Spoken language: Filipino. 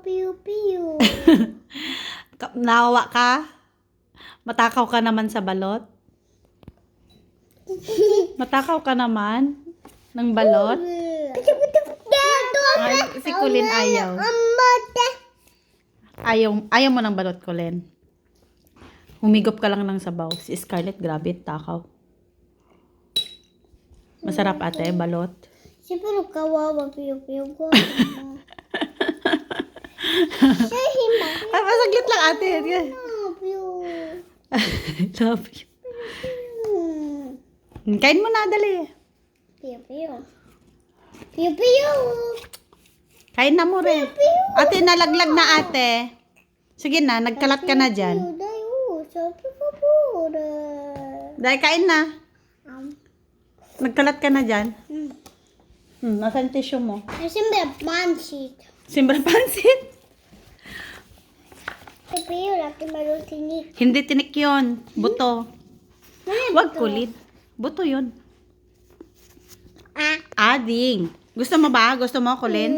Piu piu. Nawa ka? Matakaw ka naman sa balot? Matakaw ka naman ng balot? Ay, si Kulin ayaw. Ayaw mo ng balot, Kulin. Humigop ka lang ng sabaw. Si Scarlett, grabe, takaw. Masarap ate, balot. Siyempre kawawa piu piu ko. Ay, masaglit lang ate. Piu. Love you. Kain mo na, dali. Piu piu. Piu piu. Kain na mo rin. Ate, nalaglag na ate. Sige na, nagkalat ka na dyan. Dahil kain na. Nagkalat ka na dyan. Nasaan tissue mo? Siyempre pansit. Simbra pansit. Piu piu, laki malutinik. Hindi tinik yun. Buto. Wag kulit. Buto yun. Ading. Gusto mo ba? Gusto mo, Kulin?